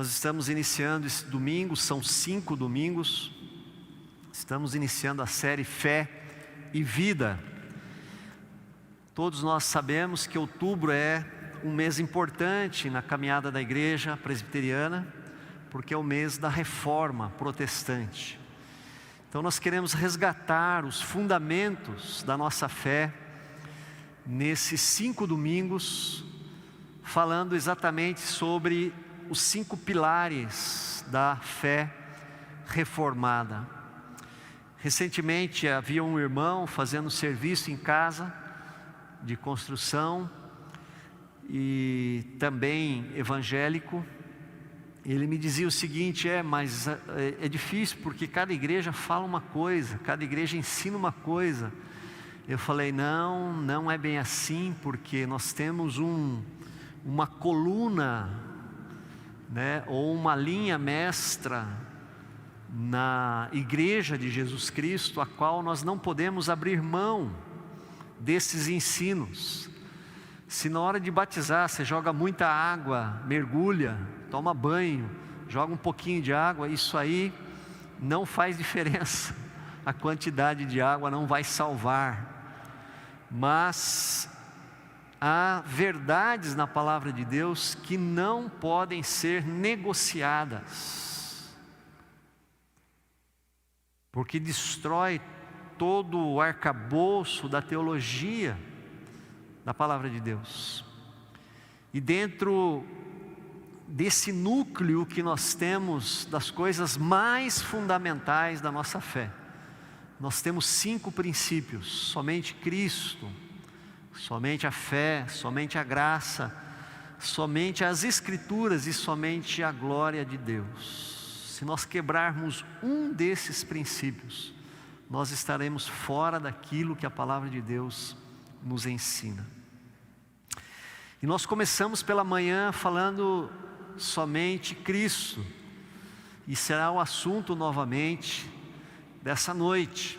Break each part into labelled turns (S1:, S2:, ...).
S1: Nós estamos iniciando esse domingo, são 5 domingos, estamos iniciando a série Fé e Vida. Todos nós sabemos que outubro é um mês importante na caminhada da igreja presbiteriana, porque é o mês da reforma protestante. Então nós queremos resgatar os fundamentos da nossa fé nesses 5 domingos, falando exatamente sobre os 5 pilares da fé reformada. Recentemente havia um irmão fazendo serviço em casa de construção e também evangélico. Ele me dizia o seguinte: mas é difícil porque cada igreja fala uma coisa, cada igreja ensina uma coisa. Eu falei, não é bem assim, porque nós temos uma coluna, né, ou uma linha mestra na igreja de Jesus Cristo, a qual nós não podemos abrir mão desses ensinos. Se na hora de batizar você joga muita água, mergulha, toma banho, joga um pouquinho de água, isso aí não faz diferença. A quantidade de água não vai salvar. Mas há verdades na palavra de Deus que não podem ser negociadas, porque destrói todo o arcabouço da teologia da palavra de Deus. E dentro desse núcleo que nós temos das coisas mais fundamentais da nossa fé, nós temos 5 princípios: somente Cristo, somente a fé, somente a graça, somente as Escrituras e somente a glória de Deus. Se nós quebrarmos um desses princípios, nós estaremos fora daquilo que a palavra de Deus nos ensina. E nós começamos pela manhã falando somente Cristo, e será o assunto novamente dessa noite.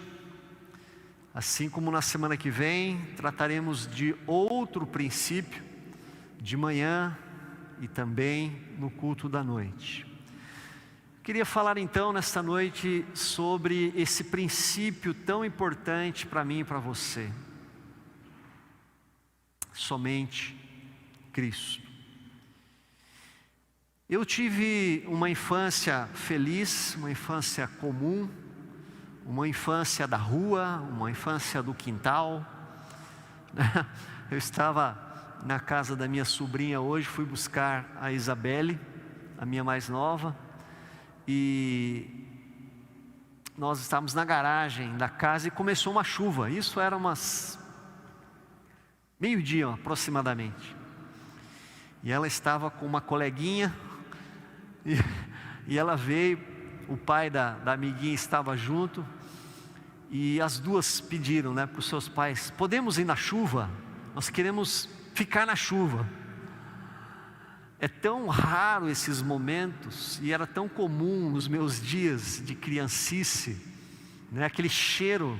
S1: Assim como na semana que vem trataremos de outro princípio de manhã e também no culto da noite. Queria falar então nesta noite sobre esse princípio tão importante para mim e para você: somente Cristo. Eu tive uma infância feliz, uma infância comum, uma infância da rua, uma infância do quintal. Eu estava na casa da minha sobrinha hoje, fui buscar a Isabelle, a minha mais nova, e nós estávamos na garagem da casa e começou uma chuva. Isso era umas meio-dia aproximadamente. E ela estava com uma coleguinha, e ela veio, o pai da amiguinha estava junto, e as duas pediram, né, para os seus pais: podemos ir na chuva? Nós queremos ficar na chuva. É tão raro esses momentos, e era tão comum nos meus dias de criancice, né, aquele cheiro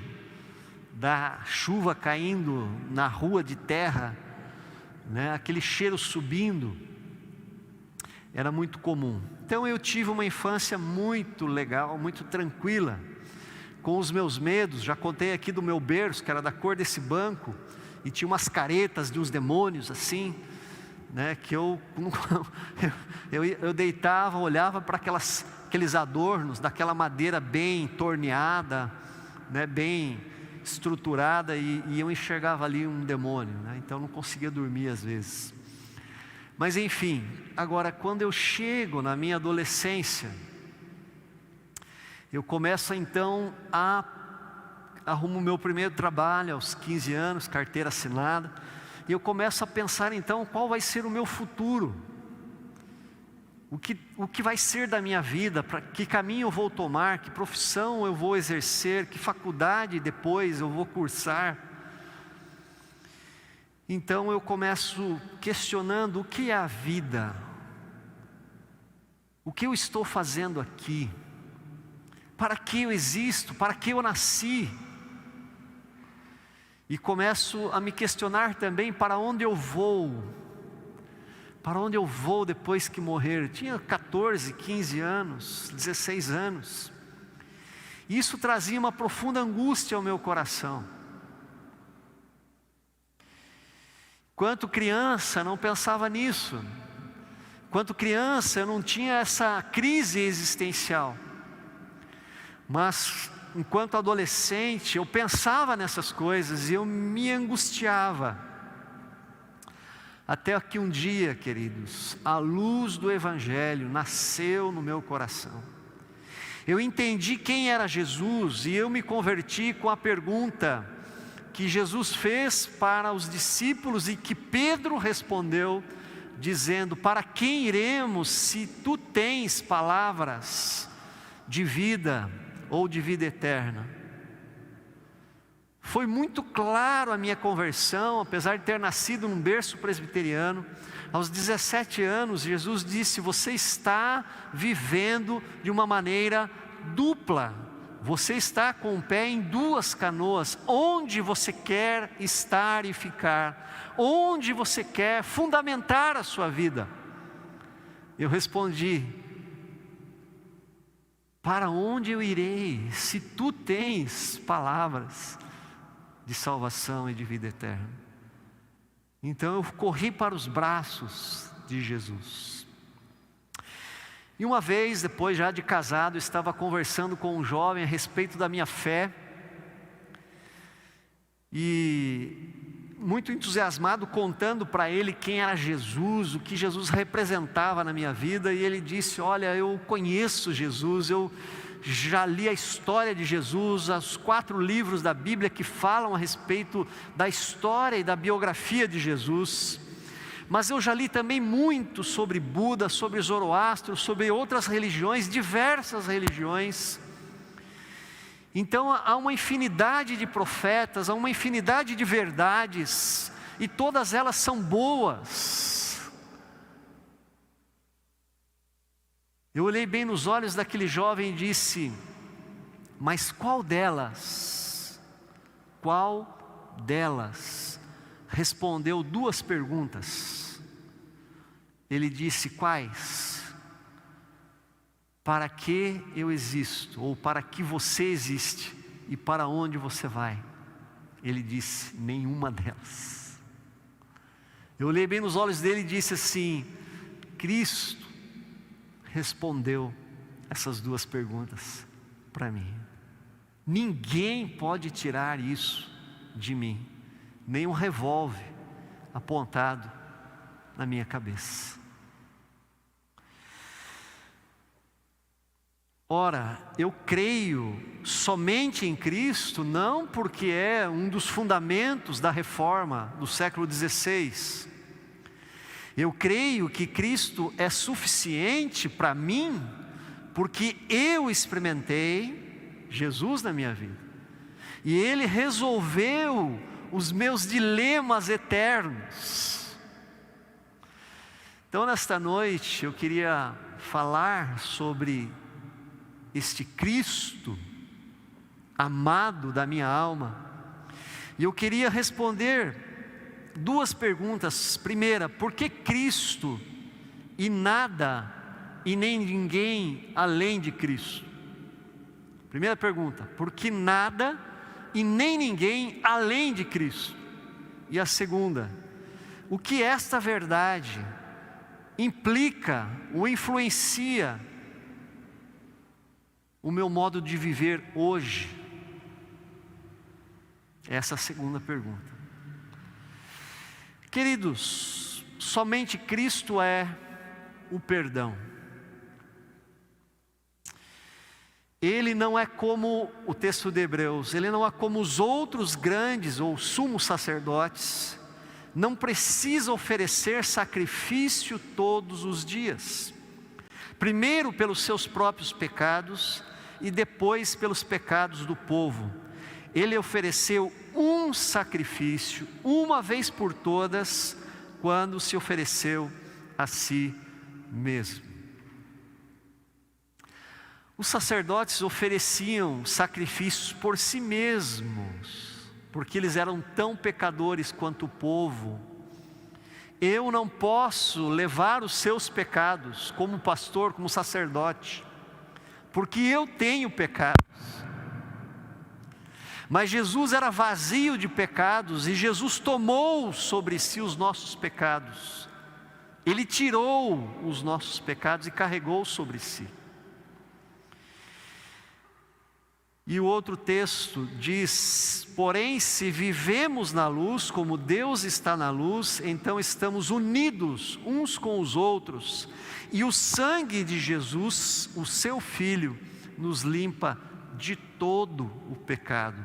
S1: da chuva caindo na rua de terra, né, aquele cheiro subindo, era muito comum. Então eu tive uma infância muito legal, muito tranquila, com os meus medos. Já contei aqui do meu berço, que era da cor desse banco, e tinha umas caretas de uns demônios assim, né, que eu deitava, olhava para aqueles adornos daquela madeira bem torneada, né, bem estruturada, e eu enxergava ali um demônio, né, então não conseguia dormir às vezes. Mas enfim, agora quando eu chego na minha adolescência, eu começo então arrumo o meu primeiro trabalho aos 15 anos, carteira assinada, e eu começo a pensar então qual vai ser o meu futuro, o que vai ser da minha vida, para que caminho eu vou tomar, que profissão eu vou exercer, que faculdade depois eu vou cursar. Então eu começo questionando: o que é a vida? O que eu estou fazendo aqui? Para que eu existo? Para que eu nasci? E começo a me questionar também para onde eu vou, Para onde eu vou depois que morrer? Eu tinha 14, 15 anos, 16 anos. Isso trazia uma profunda angústia ao meu coração. Enquanto criança, não pensava nisso. Enquanto criança, eu não tinha essa crise existencial. Mas, enquanto adolescente, eu pensava nessas coisas e eu me angustiava. Até que um dia, queridos, a luz do Evangelho nasceu no meu coração. Eu entendi quem era Jesus e eu me converti com a pergunta que Jesus fez para os discípulos e que Pedro respondeu, dizendo: para quem iremos se tu tens palavras de vida ou de vida eterna? Foi muito claro a minha conversão, apesar de ter nascido num berço presbiteriano. Aos 17 anos, Jesus disse: você está vivendo de uma maneira dupla. Você está com o pé em duas canoas. Onde você quer estar e ficar? Onde você quer fundamentar a sua vida? Eu respondi: para onde eu irei, se tu tens palavras de salvação e de vida eterna? Então eu corri para os braços de Jesus. E uma vez, depois já de casado, estava conversando com um jovem a respeito da minha fé, e muito entusiasmado, contando para ele quem era Jesus, o que Jesus representava na minha vida, e ele disse: olha, eu conheço Jesus, eu já li a história de Jesus, os 4 livros da Bíblia que falam a respeito da história e da biografia de Jesus, mas eu já li também muito sobre Buda, sobre Zoroastro, sobre outras religiões, diversas religiões. Então há uma infinidade de profetas, há uma infinidade de verdades, e todas elas são boas. Eu olhei bem nos olhos daquele jovem e disse: mas qual delas? Qual delas? Respondeu 2 perguntas. Ele disse: quais? Para que eu existo? Ou para que você existe? E para onde você vai? Ele disse: nenhuma delas. Eu olhei bem nos olhos dele e disse assim: Cristo respondeu essas 2 perguntas para mim. Ninguém pode tirar isso de mim, nem um revólver apontado na minha cabeça. Ora, eu creio somente em Cristo, não porque é um dos fundamentos da reforma do século XVI. Eu creio que Cristo é suficiente para mim, porque eu experimentei Jesus na minha vida, e Ele resolveu os meus dilemas eternos. Então, nesta noite, eu queria falar sobre este Cristo amado da minha alma, e eu queria responder 2 perguntas. Primeira, por que Cristo e nada e nem ninguém além de Cristo? Primeira pergunta, por que nada e nem ninguém além de Cristo? E a segunda, o que esta verdade implica ou influencia o meu modo de viver hoje? Essa é a segunda pergunta. Queridos, somente Cristo é o perdão. Ele não é como o texto de Hebreus, ele não é como os outros grandes ou sumos sacerdotes, não precisa oferecer sacrifício todos os dias, primeiro pelos seus próprios pecados e depois pelos pecados do povo. Ele ofereceu um sacrifício, uma vez por todas, quando se ofereceu a si mesmo. Os sacerdotes ofereciam sacrifícios por si mesmos, porque eles eram tão pecadores quanto o povo, Eu não posso levar os seus pecados como pastor, como sacerdote, porque eu tenho pecados. Mas Jesus era vazio de pecados e Jesus tomou sobre si os nossos pecados. Ele tirou os nossos pecados e carregou sobre si. E o outro texto diz: porém, se vivemos na luz, como Deus está na luz, então estamos unidos uns com os outros, e o sangue de Jesus, o seu Filho, nos limpa de todo o pecado.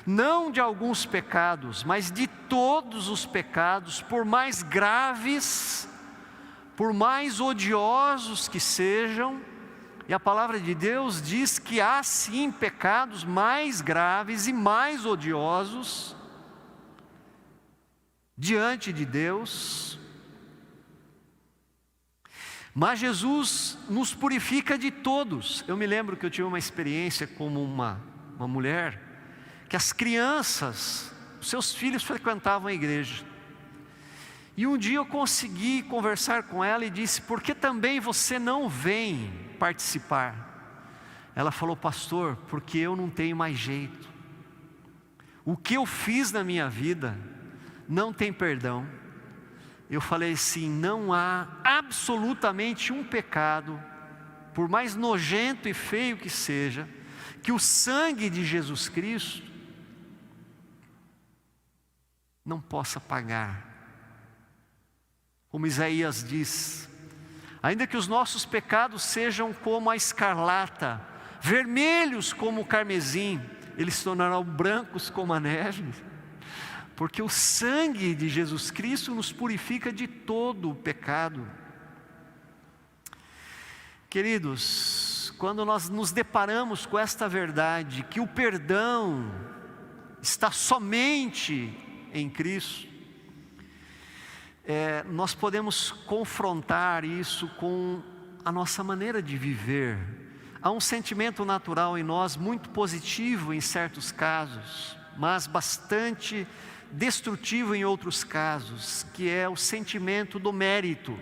S1: Não de alguns pecados, mas de todos os pecados, por mais graves, por mais odiosos que sejam. E a palavra de Deus diz que há sim pecados mais graves e mais odiosos diante de Deus, mas Jesus nos purifica de todos. Eu me lembro que eu tive uma experiência como uma mulher, que as crianças, os seus filhos frequentavam a igreja, e um dia eu consegui conversar com ela e disse: por que também você não vem participar? Ela falou: pastor, porque eu não tenho mais jeito. O que eu fiz na minha vida não tem perdão. Eu falei assim: não há absolutamente um pecado, por mais nojento e feio que seja, que o sangue de Jesus Cristo não possa pagar. Como Isaías diz: ainda que os nossos pecados sejam como a escarlata, vermelhos como o carmesim, eles se tornarão brancos como a neve, porque o sangue de Jesus Cristo nos purifica de todo o pecado. Queridos, quando nós nos deparamos com esta verdade, que o perdão está somente em Cristo, nós podemos confrontar isso com a nossa maneira de viver. Há um sentimento natural em nós, muito positivo em certos casos, mas bastante destrutivo em outros casos, que é o sentimento do mérito.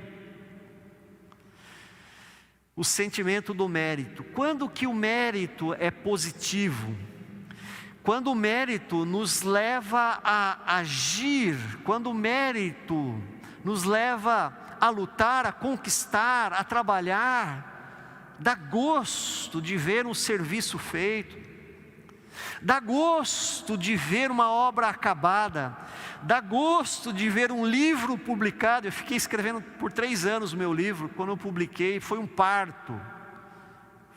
S1: O sentimento do mérito. Quando que o mérito é positivo? Quando o mérito nos leva a agir, quando o mérito nos leva a lutar, a conquistar, a trabalhar, dá gosto de ver um serviço feito, dá gosto de ver uma obra acabada, dá gosto de ver um livro publicado. Eu fiquei escrevendo por 3 anos o meu livro. Quando eu publiquei, foi um parto,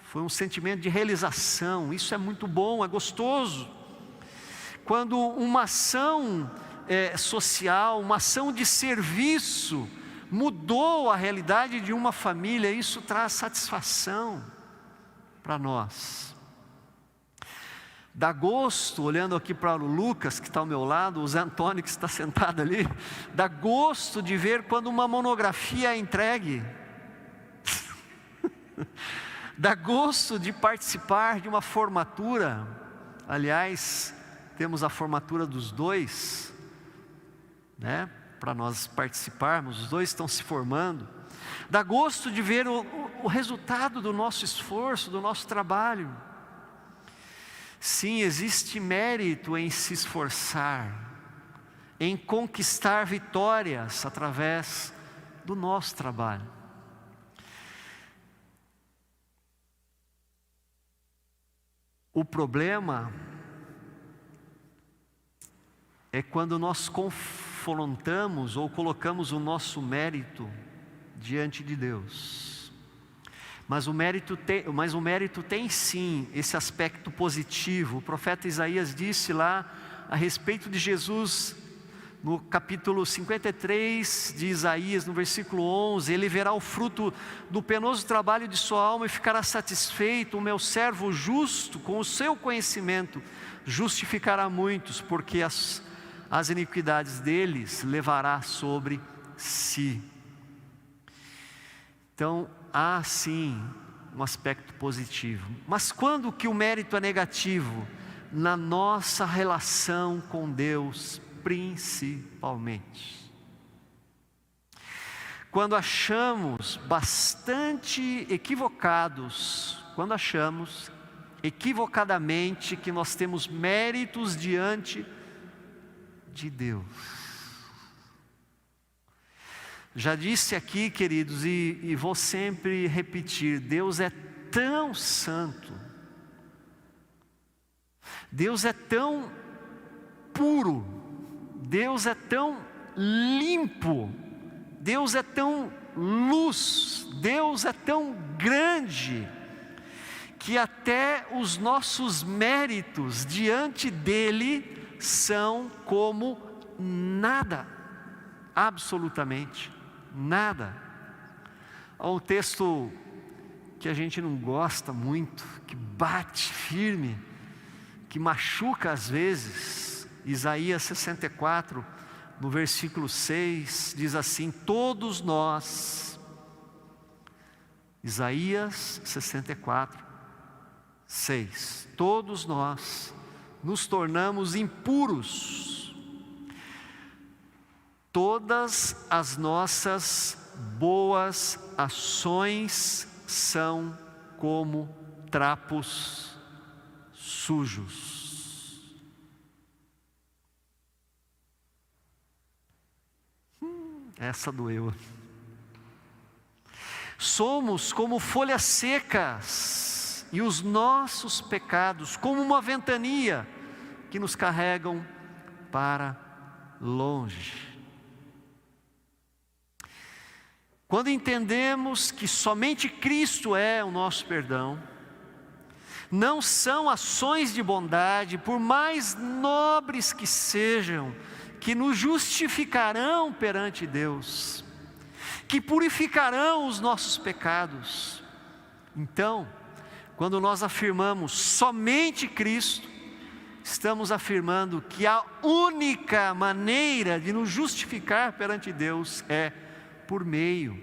S1: foi um sentimento de realização. Isso é muito bom, é gostoso. Quando uma ação social, uma ação de serviço mudou a realidade de uma família, isso traz satisfação para nós. Dá gosto, olhando aqui para o Lucas que está ao meu lado, o Zé Antônio que está sentado ali, dá gosto de ver quando uma monografia é entregue. Dá gosto de participar de uma formatura. Aliás, temos a formatura dos 2, né, para nós participarmos. Os 2 estão se formando. Dá gosto de ver o resultado do nosso esforço, do nosso trabalho. Sim, existe mérito em se esforçar, em conquistar vitórias através do nosso trabalho. O problema é quando nós confrontamos ou colocamos o nosso mérito diante de Deus. Mas o mérito tem sim esse aspecto positivo. O profeta Isaías disse lá a respeito de Jesus, no capítulo 53 de Isaías, no versículo 11: ele verá o fruto do penoso trabalho de sua alma e ficará satisfeito. O meu servo justo, com o seu conhecimento, justificará muitos, porque as iniquidades deles levará sobre si. Então, há sim um aspecto positivo. Mas quando que o mérito é negativo? Na nossa relação com Deus, principalmente. quando achamos bastante equivocados, quando achamos equivocadamente que nós temos méritos diante de Deus. Já disse aqui, queridos, e vou sempre repetir: Deus é tão santo, Deus é tão puro, Deus é tão limpo, Deus é tão luz, Deus é tão grande, que até os nossos méritos diante dele são como nada, absolutamente nada. Há um texto que a gente não gosta muito, que bate firme, que machuca às vezes. Isaías 64, no versículo 6, diz assim: todos nós, Isaías 64, 6, todos nós nos tornamos impuros, todas as nossas boas ações são como trapos sujos. Essa doeu. Somos como folhas secas, e os nossos pecados como uma ventania que nos carregam para longe. Quando entendemos que somente Cristo é o nosso perdão, não são ações de bondade, por mais nobres que sejam, que nos justificarão perante Deus, que purificarão os nossos pecados. Então, quando nós afirmamos somente Cristo, estamos afirmando que a única maneira de nos justificar perante Deus é por meio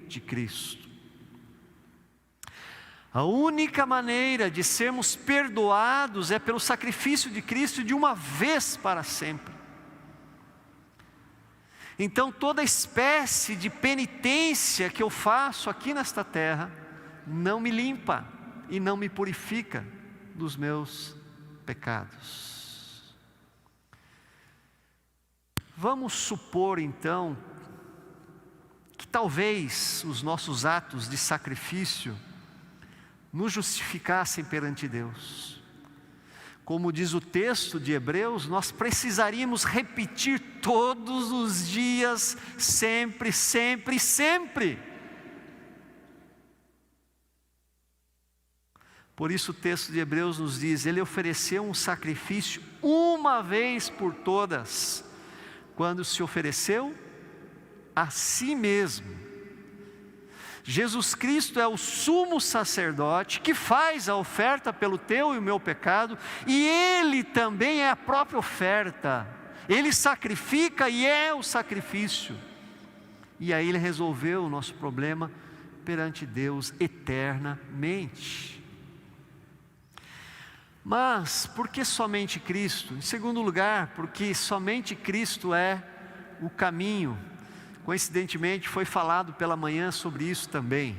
S1: de Cristo. A única maneira de sermos perdoados é pelo sacrifício de Cristo de uma vez para sempre. Então toda espécie de penitência que eu faço aqui nesta terra não me limpa e não me purifica dos meus pecados. Vamos supor então que talvez os nossos atos de sacrifício nos justificassem perante Deus. Como diz o texto de Hebreus, nós precisaríamos repetir todos os dias, sempre, sempre, sempre. Por isso o texto de Hebreus nos diz: Ele ofereceu um sacrifício uma vez por todas, quando se ofereceu a si mesmo. Jesus Cristo é o sumo sacerdote que faz a oferta pelo teu e o meu pecado, e Ele também é a própria oferta. Ele sacrifica e é o sacrifício. E aí Ele resolveu o nosso problema perante Deus eternamente. Mas por que somente Cristo? Em segundo lugar, porque somente Cristo é o caminho. Coincidentemente foi falado pela manhã sobre isso também.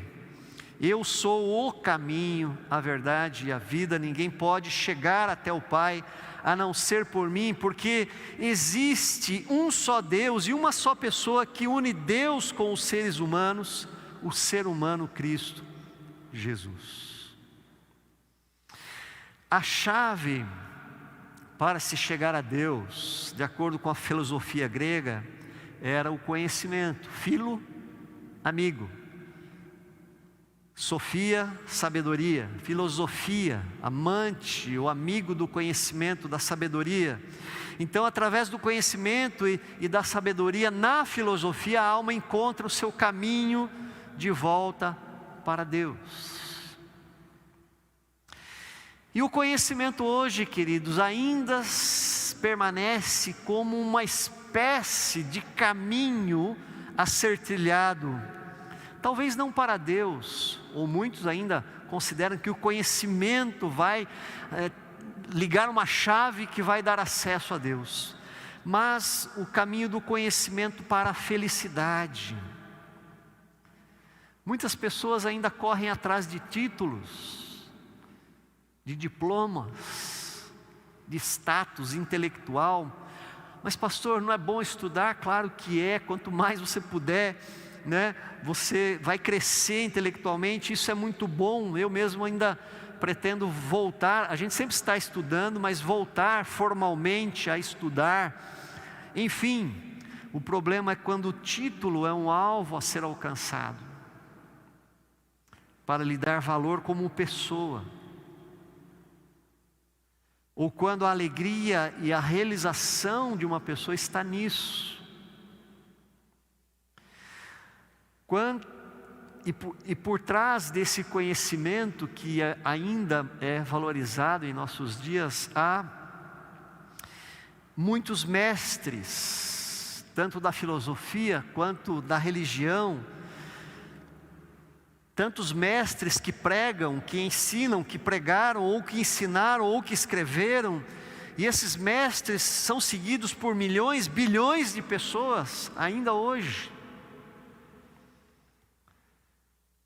S1: Eu sou o caminho, a verdade e a vida. Ninguém pode chegar até o Pai a não ser por mim, porque existe um só Deus e uma só pessoa que une Deus com os seres humanos, o ser humano Cristo Jesus. A chave para se chegar a Deus, de acordo com a filosofia grega, era o conhecimento. Philo, amigo. Sofia, sabedoria. Filosofia, amante ou amigo do conhecimento, da sabedoria. Então, através do conhecimento e da sabedoria na filosofia, a alma encontra o seu caminho de volta para Deus. E o conhecimento hoje, queridos, ainda permanece como uma espécie de caminho a ser trilhado, talvez não para Deus, ou muitos ainda consideram que o conhecimento vai ligar uma chave que vai dar acesso a Deus, mas o caminho do conhecimento para a felicidade. Muitas pessoas ainda correm atrás de títulos, de diplomas, de status intelectual. Mas pastor, não é bom estudar? Claro que é, quanto mais você puder, né, você vai crescer intelectualmente, isso é muito bom. Eu mesmo ainda pretendo voltar, a gente sempre está estudando, mas voltar formalmente a estudar. Enfim, o problema é quando o título é um alvo a ser alcançado, para lhe dar valor como pessoa, ou quando a alegria e a realização de uma pessoa está nisso. E por trás desse conhecimento que ainda é valorizado em nossos dias, há muitos mestres, tanto da filosofia quanto da religião, tantos mestres que pregam, que ensinam, que pregaram, ou que ensinaram, ou que escreveram, e esses mestres são seguidos por milhões, bilhões de pessoas, ainda hoje.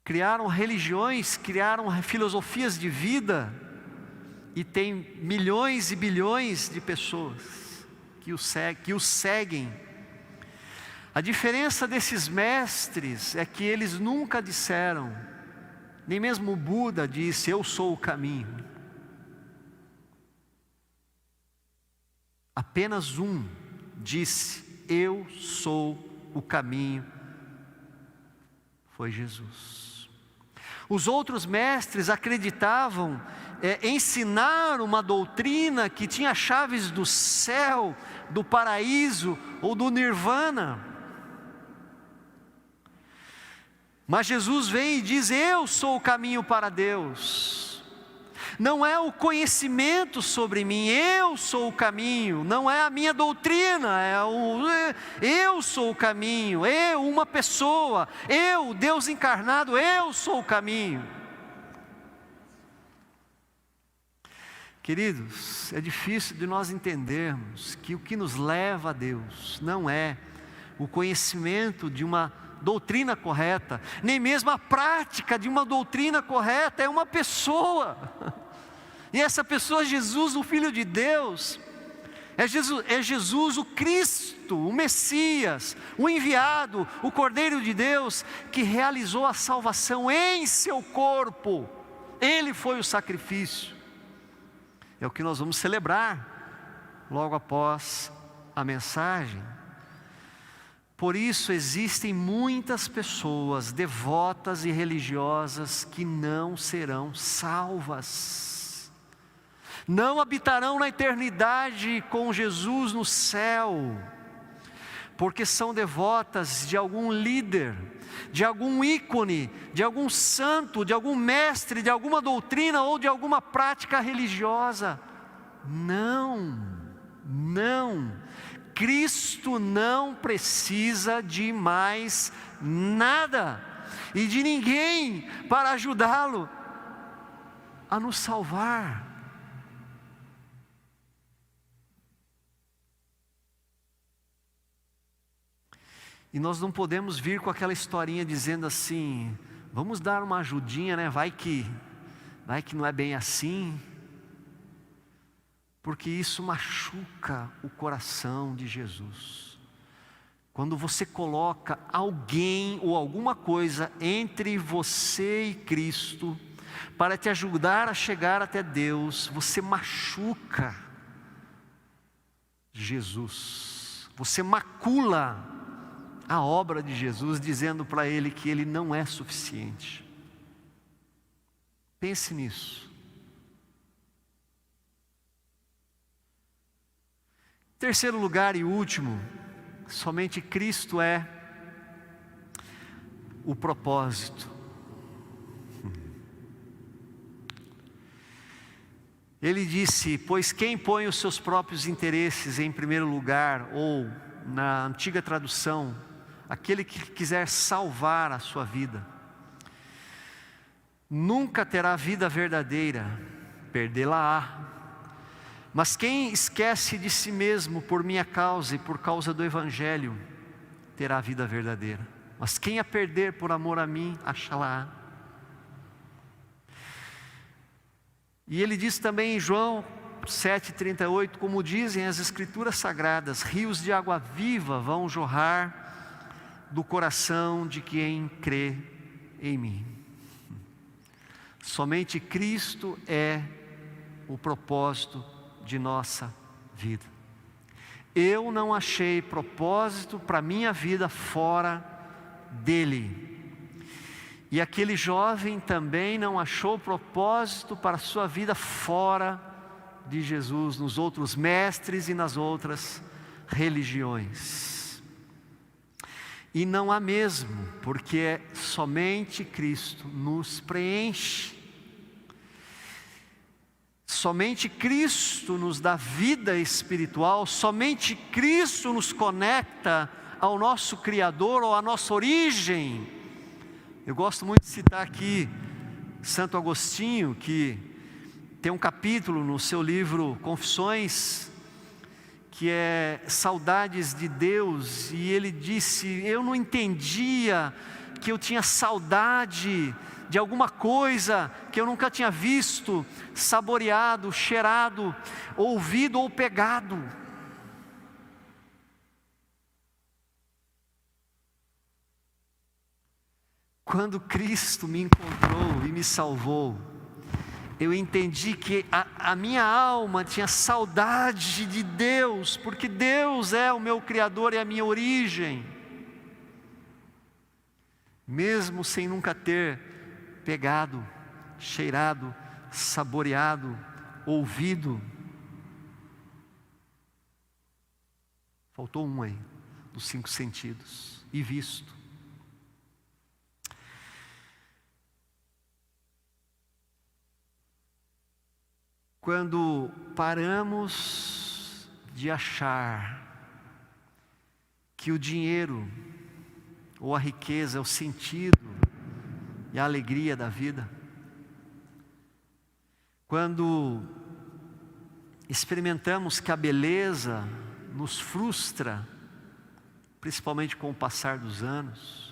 S1: Criaram religiões, criaram filosofias de vida, e tem milhões e bilhões de pessoas que os seguem. A diferença desses mestres é que eles nunca disseram, nem mesmo o Buda disse, eu sou o caminho. Apenas um disse, eu sou o caminho, foi Jesus. Os outros mestres acreditavam ensinar uma doutrina que tinha chaves do céu, do paraíso ou do nirvana. Mas Jesus vem e diz, eu sou o caminho para Deus. Não é o conhecimento sobre mim, eu sou o caminho. Não é a minha doutrina, eu sou o caminho. Eu, uma pessoa, eu, Deus encarnado, eu sou o caminho. Queridos, é difícil de nós entendermos que o que nos leva a Deus não é o conhecimento de uma doutrina correta, nem mesmo a prática de uma doutrina correta, é uma pessoa. E essa pessoa é Jesus, o Filho de Deus. É Jesus o Cristo, o Messias, o enviado, o Cordeiro de Deus, que realizou a salvação em seu corpo. Ele foi o sacrifício. É o que nós vamos celebrar logo após a mensagem. Por isso existem muitas pessoas devotas e religiosas que não serão salvas. Não habitarão na eternidade com Jesus no céu, porque são devotas de algum líder, de algum ícone, de algum santo, de algum mestre, de alguma doutrina ou de alguma prática religiosa. Não. Cristo não precisa de mais nada e de ninguém para ajudá-lo a nos salvar. E nós não podemos vir com aquela historinha dizendo assim, vamos dar uma ajudinha, né? Vai que não é bem assim. Porque isso machuca o coração de Jesus. Quando você coloca alguém ou alguma coisa entre você e Cristo, para te ajudar a chegar até Deus, você machuca Jesus. Você macula a obra de Jesus, dizendo para Ele que Ele não é suficiente. Pense nisso. Terceiro lugar e último, somente Cristo é o propósito. Ele disse, pois quem põe os seus próprios interesses em primeiro lugar, ou na antiga tradução, aquele que quiser salvar a sua vida, nunca terá vida verdadeira, perdê-la-á. Mas quem esquece de si mesmo por minha causa e por causa do Evangelho, terá vida verdadeira. mas quem a perder por amor a mim, achará. E ele diz também em João 7,38, como dizem as Escrituras Sagradas, rios de água viva vão jorrar do coração de quem crê em mim. Somente Cristo é o propósito de nossa vida. Eu não achei propósito para a minha vida fora dele. E aquele jovem também não achou propósito para a sua vida fora de Jesus, nos outros mestres e nas outras religiões. E não há mesmo, porque somente Cristo nos preenche. Somente Cristo nos dá vida espiritual, somente Cristo nos conecta ao nosso Criador ou à nossa origem. Eu gosto muito de citar aqui Santo Agostinho, que tem um capítulo no seu livro Confissões, que é Saudades de Deus, e ele disse: eu não entendia que eu tinha saudade de alguma coisa que eu nunca tinha visto, saboreado, cheirado, ouvido ou pegado. Quando Cristo me encontrou e me salvou, eu entendi que a minha alma tinha saudade de Deus, porque Deus é o meu Criador e a minha origem. Mesmo sem nunca ter pegado, cheirado, saboreado, ouvido. Faltou um aí, dos 5 sentidos, e visto. Quando paramos de achar que o dinheiro ou a riqueza é o sentido e a alegria da vida, quando experimentamos que a beleza nos frustra, principalmente com o passar dos anos,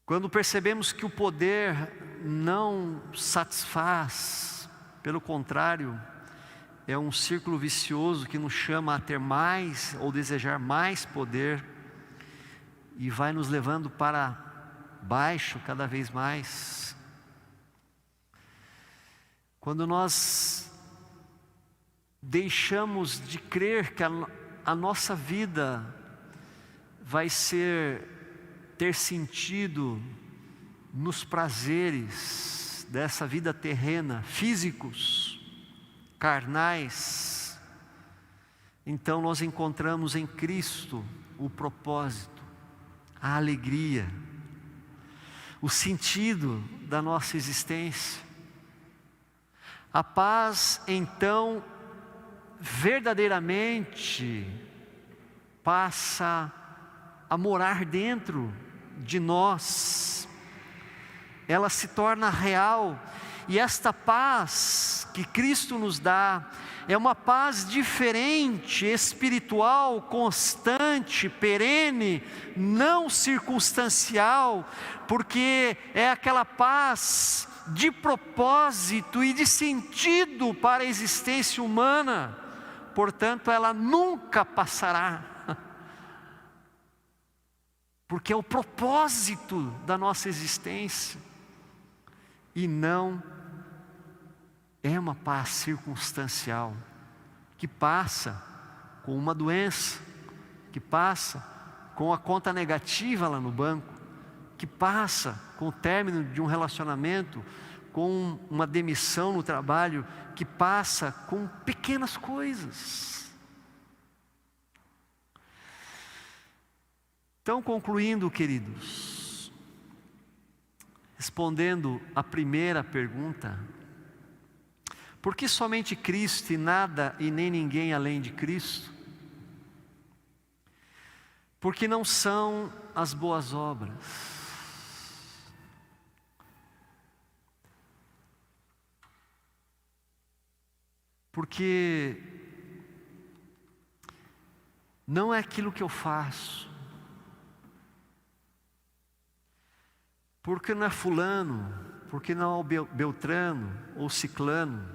S1: quando percebemos que o poder não satisfaz, pelo contrário, é um círculo vicioso que nos chama a ter mais ou desejar mais poder e vai nos levando para baixo cada vez mais. Quando nós deixamos de crer que a nossa vida vai ter sentido nos prazeres dessa vida terrena, físicos, carnais, então nós encontramos em Cristo o propósito, a alegria, o sentido da nossa existência. A paz, então, verdadeiramente passa a morar dentro de nós. Ela se torna real, e esta paz que Cristo nos dá é uma paz diferente, espiritual, constante, perene, não circunstancial, porque é aquela paz de propósito e de sentido para a existência humana, portanto ela nunca passará, porque é o propósito da nossa existência, e não é uma paz circunstancial, que passa com uma doença, que passa com a conta negativa lá no banco, que passa com o término de um relacionamento, com uma demissão no trabalho, que passa com pequenas coisas. Então, concluindo, queridos, respondendo a primeira pergunta, por que somente Cristo e nada e nem ninguém além de Cristo? Porque não são as boas obras. Porque não é aquilo que eu faço, Porque não é fulano, porque não é o Beltrano ou Ciclano.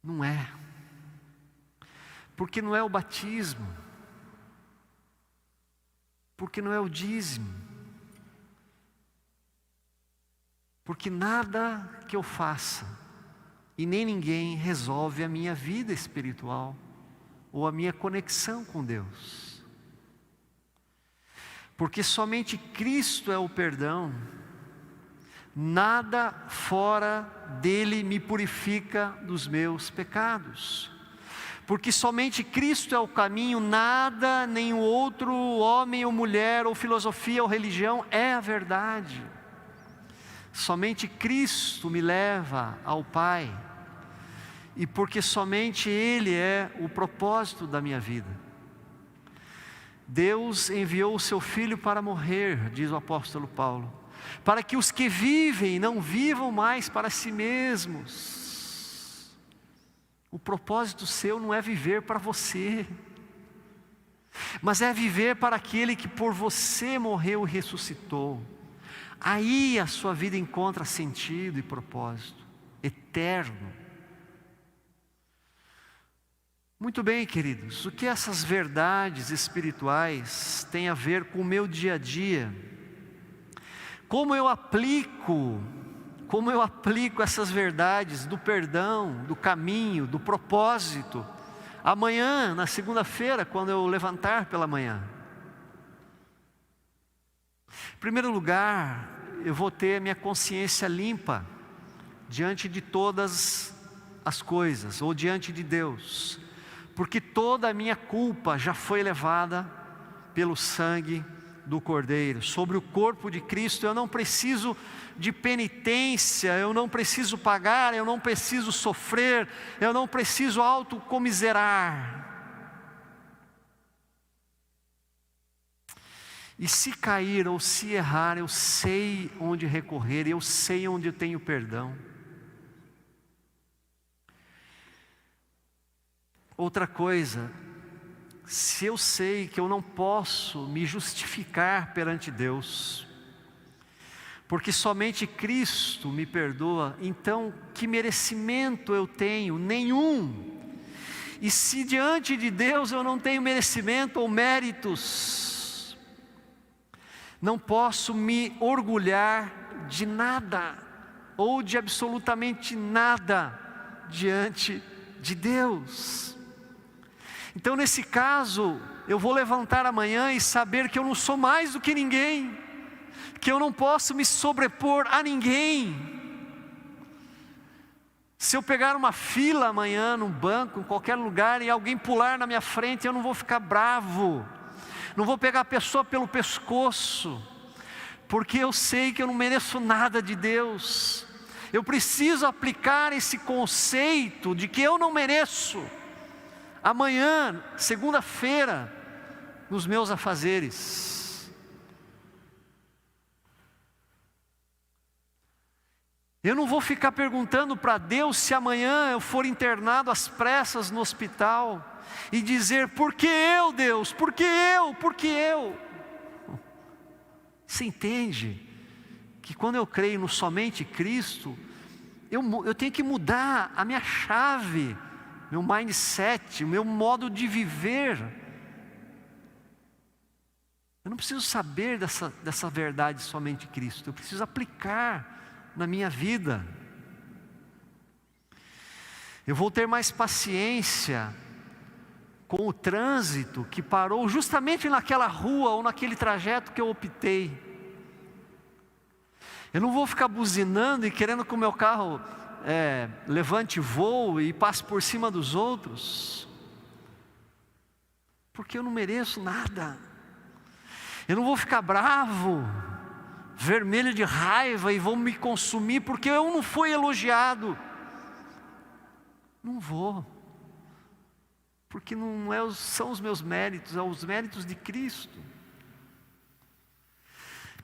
S1: Não é. Porque não é o batismo. Porque não é o dízimo. Porque nada que eu faça e nem ninguém resolve a minha vida espiritual ou a minha conexão com Deus. Porque somente Cristo é o perdão, nada fora dele me purifica dos meus pecados. Porque somente Cristo é o caminho, nada, nenhum outro homem ou mulher, ou filosofia ou religião é a verdade. Somente Cristo me leva ao Pai, e porque somente Ele é o propósito da minha vida. Deus enviou o seu Filho para morrer, diz o apóstolo Paulo, para que os que vivem não vivam mais para si mesmos. O propósito seu não é viver para você, mas é viver para aquele que por você morreu e ressuscitou. Aí a sua vida encontra sentido e propósito eterno. Muito bem, queridos, o que essas verdades espirituais têm a ver com o meu dia a dia? Como eu aplico essas verdades do perdão, do caminho, do propósito, amanhã, na segunda-feira, quando eu levantar pela manhã? Em primeiro lugar, eu vou ter a minha consciência limpa diante de todas as coisas, ou diante de Deus, porque toda a minha culpa já foi levada pelo sangue do Cordeiro. Sobre o corpo de Cristo eu não preciso de penitência, eu não preciso pagar, eu não preciso sofrer, eu não preciso autocomiserar. E se cair ou se errar, eu sei onde recorrer, eu sei onde eu tenho perdão. Outra coisa, se eu sei que eu não posso me justificar perante Deus, porque somente Cristo me perdoa, então que merecimento eu tenho? Nenhum. E se diante de Deus eu não tenho merecimento ou méritos, não posso me orgulhar de nada, ou de absolutamente nada, diante de Deus. Então nesse caso, eu vou levantar amanhã e saber que eu não sou mais do que ninguém, que eu não posso me sobrepor a ninguém. Se eu pegar uma fila amanhã num banco, em qualquer lugar, e alguém pular na minha frente, eu não vou ficar bravo, não vou pegar a pessoa pelo pescoço, porque eu sei que eu não mereço nada de Deus. Eu preciso aplicar esse conceito de que eu não mereço, amanhã, segunda-feira, nos meus afazeres. Eu não vou ficar perguntando para Deus se amanhã eu for internado às pressas no hospital e dizer: por que eu, Deus? Por que eu? Por que eu? Você entende que quando eu creio no somente Cristo, eu tenho que mudar a minha chave, meu mindset, o meu modo de viver. Eu não preciso saber dessa verdade somente Cristo, eu preciso aplicar na minha vida. Eu vou ter mais paciência com o trânsito que parou justamente naquela rua ou naquele trajeto que eu optei. Eu não vou ficar buzinando e querendo que o meu carro levante voo e passe por cima dos outros, porque eu não mereço nada. Eu não vou ficar bravo, vermelho de raiva e vou me consumir porque eu não fui elogiado. Não vou, porque não são os meus méritos, são os méritos de Cristo.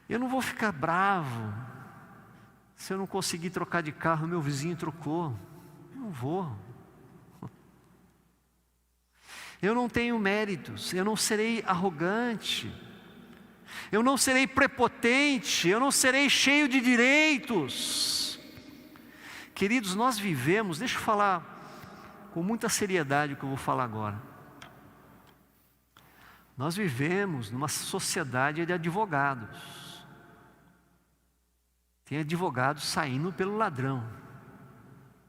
S1: Eu não vou ficar bravo se eu não conseguir trocar de carro, meu vizinho trocou. Eu não vou. Eu não tenho méritos, eu não serei arrogante. eu não serei prepotente, eu não serei cheio de direitos. Queridos, nós vivemos, deixa eu falar com muita seriedade o que eu vou falar agora. Nós vivemos numa sociedade de advogados. Tem advogados saindo pelo ladrão.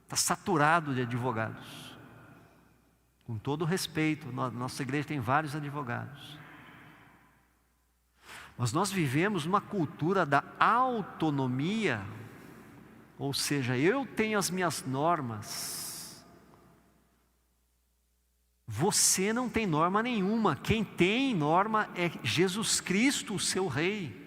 S1: Está saturado de advogados. Com todo respeito, nossa igreja tem vários advogados. Mas nós vivemos numa cultura da autonomia, ou seja, eu tenho as minhas normas, você não tem norma nenhuma, quem tem norma é Jesus Cristo, o seu Rei.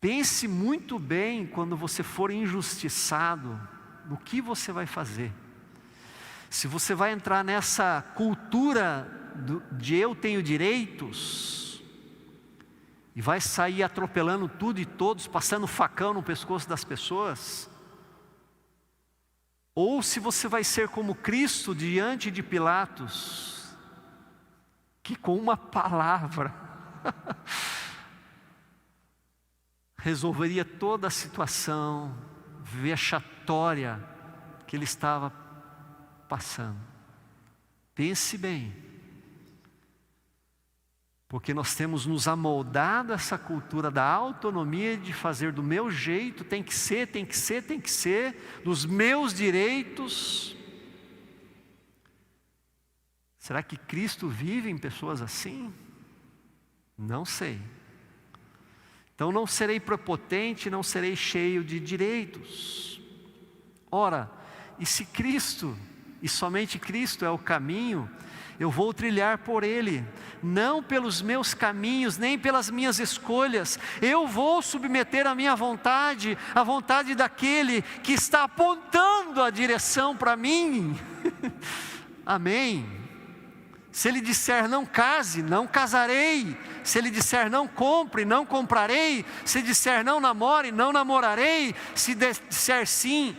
S1: Pense muito bem quando você for injustiçado, no que você vai fazer. Se você vai entrar nessa cultura de eu tenho direitos, e vai sair atropelando tudo e todos, passando facão no pescoço das pessoas, ou se você vai ser como Cristo diante de Pilatos, que com uma palavra resolveria toda a situação vexatória que ele estava passando. Pense bem, porque nós temos nos amoldado a essa cultura da autonomia, de fazer do meu jeito, tem que ser, dos meus direitos. Será que Cristo vive em pessoas assim? Não sei. Então não serei prepotente, não serei cheio de direitos. Ora, e se Cristo, e somente Cristo é o caminho, eu vou trilhar por Ele, não pelos meus caminhos, nem pelas minhas escolhas. Eu vou submeter a minha vontade, a vontade daquele que está apontando a direção para mim. Amém. Se Ele disser não case, não casarei. Se Ele disser não compre, não comprarei. Se disser não namore, não namorarei. Se disser sim,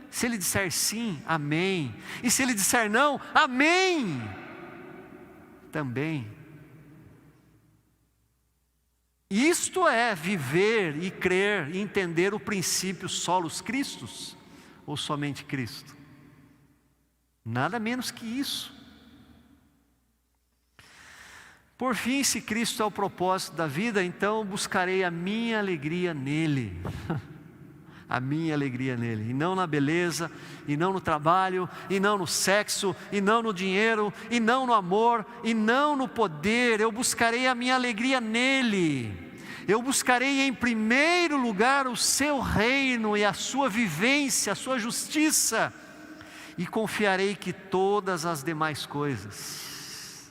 S1: se Ele disser sim, amém. E se Ele disser não, amém também. Isto é viver e crer e entender o princípio solos Christus, ou somente Cristo. Nada menos que isso. Por fim, se Cristo é o propósito da vida, então buscarei a minha alegria nele. A minha alegria nele, e não na beleza, e não no trabalho, e não no sexo, e não no dinheiro, e não no amor, e não no poder. Eu buscarei a minha alegria nele. Eu buscarei em primeiro lugar o seu reino e a sua vivência, a sua justiça, e confiarei que todas as demais coisas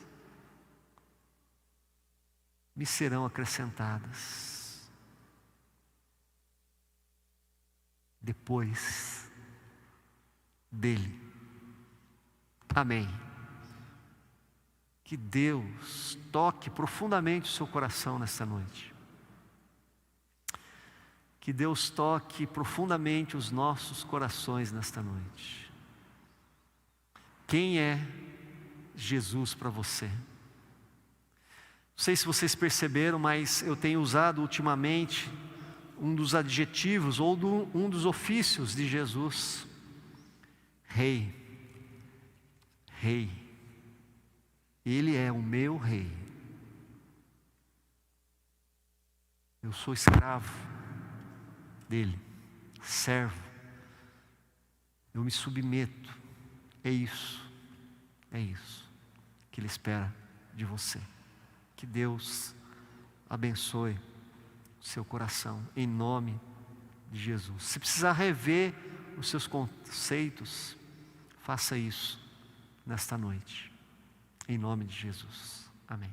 S1: me serão acrescentadas depois dele. Amém. Que Deus toque profundamente o seu coração nesta noite. Que Deus toque profundamente os nossos corações nesta noite. Quem é Jesus para você? Não sei se vocês perceberam, mas eu tenho usado ultimamente um dos adjetivos ou um dos ofícios de Jesus. Rei. Rei. Ele é o meu rei. Eu sou escravo dele, servo. Eu me submeto. É isso que ele espera de você. Que Deus abençoe o seu coração, em nome de Jesus. Se precisar rever os seus conceitos, faça isso nesta noite, em nome de Jesus. Amém.